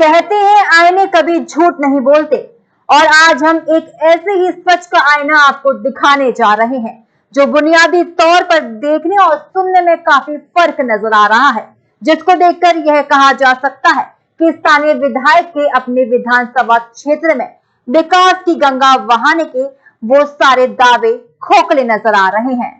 कहते हैं आईने कभी झूठ नहीं बोलते और आज हम एक ऐसे ही सच का आईना आपको दिखाने जा रहे हैं जो बुनियादी तौर पर देखने और सुनने में काफी फर्क नजर आ रहा है, जिसको देखकर यह कहा जा सकता है कि स्थानीय विधायक के अपने विधानसभा क्षेत्र में विकास की गंगा बहाने के वो सारे दावे खोखले नजर आ रहे हैं।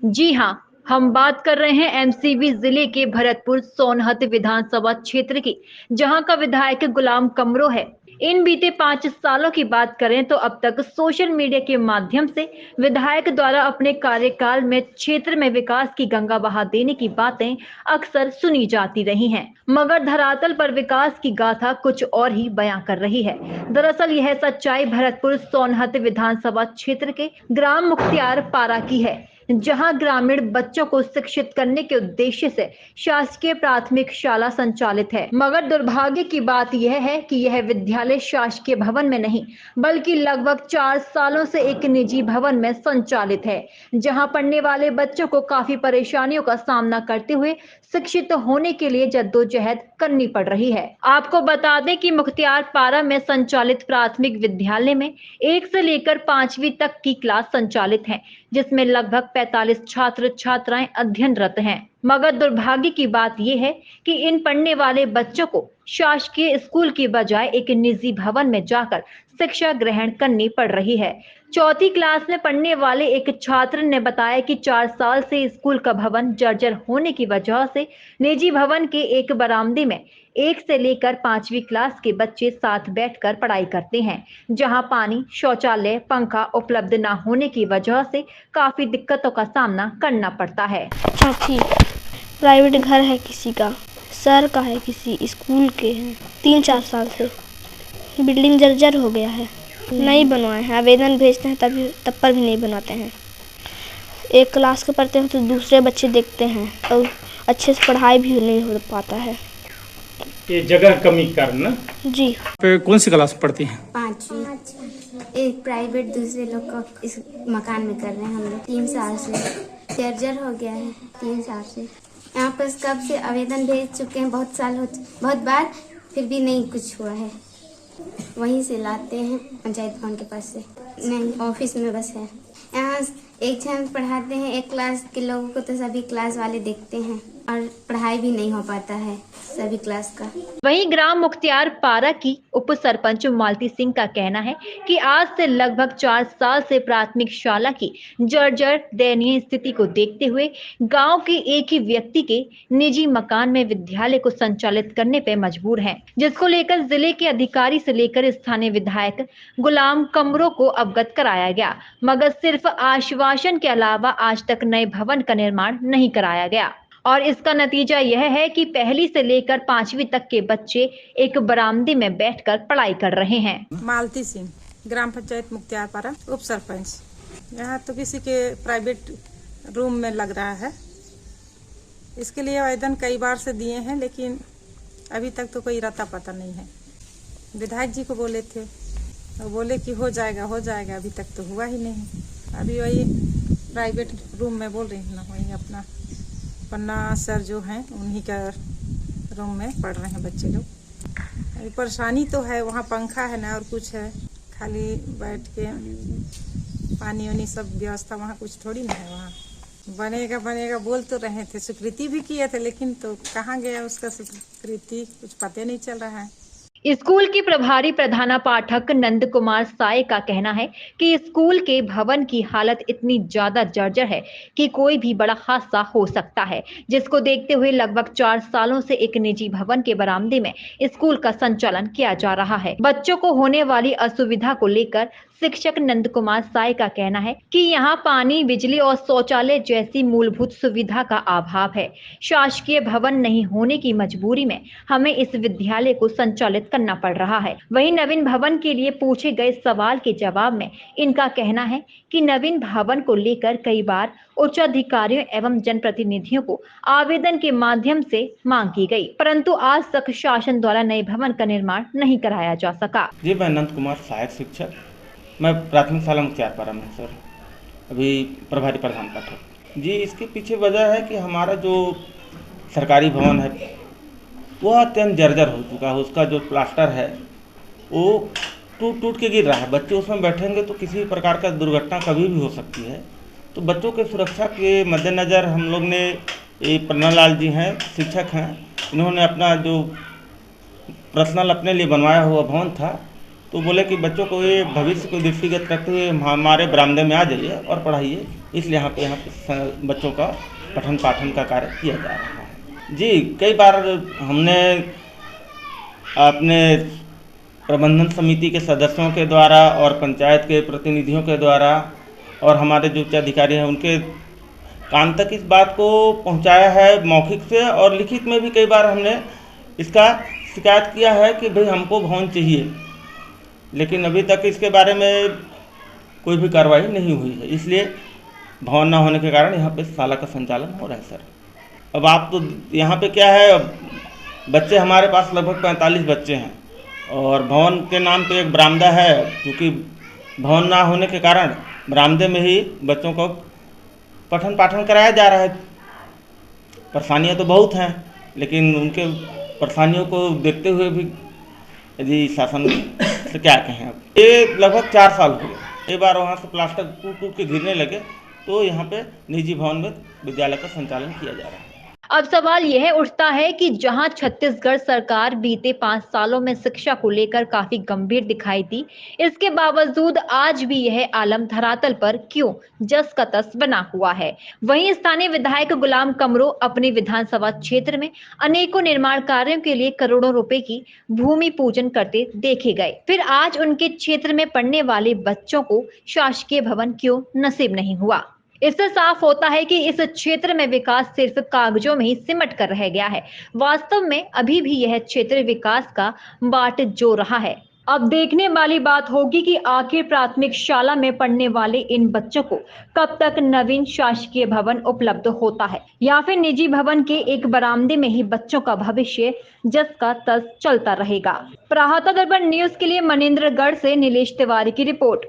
जी हाँ, हम बात कर रहे हैं एमसीबी जिले के भरतपुर सोनहत विधानसभा क्षेत्र की, जहां का विधायक गुलाम कमरो है। इन बीते 5 सालों की बात करें तो अब तक सोशल मीडिया के माध्यम से विधायक द्वारा अपने कार्यकाल में क्षेत्र में विकास की गंगा बहा देने की बातें अक्सर सुनी जाती रही हैं, मगर धरातल पर विकास की गाथा कुछ और ही बयां कर रही है। दरअसल यह सच्चाई भरतपुर सोनहत विधानसभा क्षेत्र के ग्राम मुख्तियार पारा की है, जहां ग्रामीण बच्चों को शिक्षित करने के उद्देश्य से शासकीय प्राथमिक शाला संचालित है। मगर दुर्भाग्य की बात यह है कि यह विद्यालय शासकीय भवन में नहीं बल्कि लगभग 4 सालों से एक निजी भवन में संचालित है, जहां पढ़ने वाले बच्चों को काफी परेशानियों का सामना करते हुए शिक्षित होने के लिए जद्दोजहद करनी पड़ रही है। आपको बता दें कि मुख्तियार पारा में संचालित प्राथमिक विद्यालय में 1 से लेकर 5वीं तक की क्लास संचालित है, जिसमें लगभग 45 छात्र छात्राएं अध्ययनरत हैं। मगर दुर्भाग्य की बात यह है कि इन पढ़ने वाले बच्चों को शासकीय स्कूल की बजाय एक निजी भवन में जाकर शिक्षा ग्रहण करनी पड़ रही है। 4वीं क्लास में पढ़ने वाले एक छात्र ने बताया कि 4 साल से स्कूल का भवन जर्जर होने की वजह से निजी भवन के एक बरामदे में 1 से लेकर 5वीं क्लास के बच्चे साथ बैठकर पढ़ाई करते हैं, जहां पानी, शौचालय, पंखा उपलब्ध न होने की वजह से काफी दिक्कतों का सामना करना पड़ता है। अच्छा ठीक, प्राइवेट घर है किसी का, सर का है, किसी स्कूल के हैं। 3-4 साल से बिल्डिंग जर्जर हो गया है, नहीं बनवाए हैं। आवेदन भेजते हैं तब पर भी नहीं बनाते हैं। एक क्लास के पढ़ते हैं तो दूसरे बच्चे देखते हैं और अच्छे से पढ़ाई भी नहीं हो पाता है। ये जगह कमी कारण ना? जी। कौन सी क्लास पढ़ती हैं? 5वीं। एक प्राइवेट दूसरे लोग को इस मकान में कर रहे हैं। हम लोग 3 साल से जर्जर हो गया है। 3 साल से यहाँ पर कब से आवेदन भेज चुके हैं, बहुत बार, फिर भी नहीं कुछ हुआ है। वहीं से लाते हैं पंचायत भवन के पास से, नहीं ऑफिस में बस है। यहाँ एक जन पढ़ाते हैं, एक क्लास के लोगों को तो सभी क्लास वाले देखते हैं और पढ़ाई भी नहीं हो पाता है सभी क्लास का। वहीं ग्राम मुख्तियार पारा की उप सरपंच मालती सिंह का कहना है कि आज से लगभग 4 साल से प्राथमिक शाला की जर्जर दयनीय स्थिति को देखते हुए गांव के एक ही व्यक्ति के निजी मकान में विद्यालय को संचालित करने पर मजबूर हैं, जिसको लेकर जिले के अधिकारी से लेकर स्थानीय विधायक गुलाम कमरो को अवगत कराया गया, मगर सिर्फ आश्वासन के अलावा आज तक नए भवन का निर्माण नहीं कराया गया। और इसका नतीजा यह है कि 1ली से लेकर 5वीं तक के बच्चे एक बरामदे में बैठकर पढ़ाई कर रहे हैं। मालती सिंह, ग्राम पंचायत मुख्तियारपारा, उप सरपंच। यहाँ तो किसी के प्राइवेट रूम में लग रहा है। इसके लिए आवेदन कई बार से दिए हैं, लेकिन अभी तक तो कोई रता पता नहीं है। विधायक जी को बोले थे, वो बोले कि हो जाएगा, अभी तक तो हुआ ही नहीं। अभी वही प्राइवेट रूम में बोल रही हूँ ना, वही अपना पन्ना सर जो हैं उन्हीं का रूम में पढ़ रहे हैं बच्चे लोग। अभी परेशानी तो है, वहाँ पंखा है ना और कुछ है, खाली बैठ के पानी वानी सब व्यवस्था वहाँ कुछ थोड़ी ना है। वहाँ बनेगा बोल तो रहे थे, स्वीकृति भी किए थे, लेकिन तो कहाँ गया उसका स्वीकृति, कुछ पता नहीं चल रहा है। स्कूल की प्रभारी प्रधानापाठक नंद कुमार साय का कहना है कि स्कूल के भवन की हालत इतनी ज्यादा जर्जर है कि कोई भी बड़ा हादसा हो सकता है, जिसको देखते हुए लगभग 4 सालों से एक निजी भवन के बरामदे में स्कूल का संचालन किया जा रहा है। बच्चों को होने वाली असुविधा को लेकर शिक्षक नंद कुमार साय का कहना है कि यहाँ पानी, बिजली और शौचालय जैसी मूलभूत सुविधा का अभाव है। शासकीय भवन नहीं होने की मजबूरी में हमें इस विद्यालय को संचालित करना पड़ रहा है। वहीं नवीन भवन के लिए पूछे गए सवाल के जवाब में इनका कहना है कि नवीन भवन को लेकर कई बार उच्च अधिकारियों एवं जनप्रतिनिधियों को आवेदन के माध्यम से मांग की गई, परंतु आज तक शासन द्वारा नए भवन का निर्माण नहीं कराया जा सका। जी, मैं नंद कुमार सहायक शिक्षक, मैं प्राथमिक शाला मुख्तियारपारा में सर अभी प्रभारी प्रधान पाठक। जी, इसके पीछे वजह है कि हमारा जो सरकारी भवन है वह अत्यंत जर्जर हो चुका है। उसका जो प्लास्टर है वो टूट टूट के गिर रहा है। बच्चे उसमें बैठेंगे तो किसी भी प्रकार का दुर्घटना कभी भी हो सकती है। तो बच्चों के सुरक्षा के मद्देनज़र हम लोग ने, ये पन्नालाल जी हैं, शिक्षक हैं, इन्होंने अपना जो पर्सनल अपने लिए बनवाया हुआ भवन था, तो बोले कि बच्चों को ये भविष्य को दृष्टिगत रखते हुए हमारे बरामदे में आ जाइए और पढ़ाइए। इसलिए यहाँ पे बच्चों का पठन पाठन का कार्य किया जा रहा है। जी, कई बार हमने अपने प्रबंधन समिति के सदस्यों के द्वारा और पंचायत के प्रतिनिधियों के द्वारा और हमारे जो उच्च अधिकारी हैं उनके कान तक इस बात को पहुंचाया है, मौखिक से और लिखित में भी कई बार हमने इसका शिकायत किया है कि भाई हमको भवन चाहिए, लेकिन अभी तक इसके बारे में कोई भी कार्रवाई नहीं हुई है। इसलिए भवन न होने के कारण यहाँ पे शाला का संचालन हो रहा है सर। अब आप तो यहाँ पे क्या है, बच्चे हमारे पास लगभग 45 बच्चे हैं और भवन के नाम पे एक बरामदा है। क्योंकि भवन ना होने के कारण बरामदे में ही बच्चों को पठन पाठन कराया जा रहा है। परेशानियाँ तो बहुत हैं, लेकिन उनके परेशानियों को देखते हुए भी यदि शासन से क्या कहें, अब ये लगभग 4 साल हो गए। एक बार वहाँ से प्लास्टर टूट टूट के गिरने लगे तो यहाँ पे निजी भवन में विद्यालय का संचालन किया जा रहा है। अब सवाल यह उठता है कि जहां छत्तीसगढ़ सरकार बीते 5 सालों में शिक्षा को लेकर काफी गंभीर दिखाई दी, इसके बावजूद आज भी यह आलम धरातल पर क्यों जस का तस बना हुआ है। वहीं स्थानीय विधायक गुलाम कमरो अपने विधानसभा क्षेत्र में अनेकों निर्माण कार्यों के लिए करोड़ों रुपए की भूमि पूजन करते देखे गए, फिर आज उनके क्षेत्र में पढ़ने वाले बच्चों को शासकीय भवन क्यों नसीब नहीं हुआ। इससे साफ होता है कि इस क्षेत्र में विकास सिर्फ कागजों में ही सिमट कर रह गया है। वास्तव में अभी भी यह क्षेत्र विकास का बाट जो रहा है। अब देखने वाली बात होगी कि आखिर प्राथमिक शाला में पढ़ने वाले इन बच्चों को कब तक नवीन शासकीय भवन उपलब्ध होता है, या फिर निजी भवन के एक बरामदे में ही बच्चों का भविष्य जस का तस चलता रहेगा। प्रहाता दर्पण न्यूज के लिए मनेंद्रगढ़ से नीलेश तिवारी की रिपोर्ट।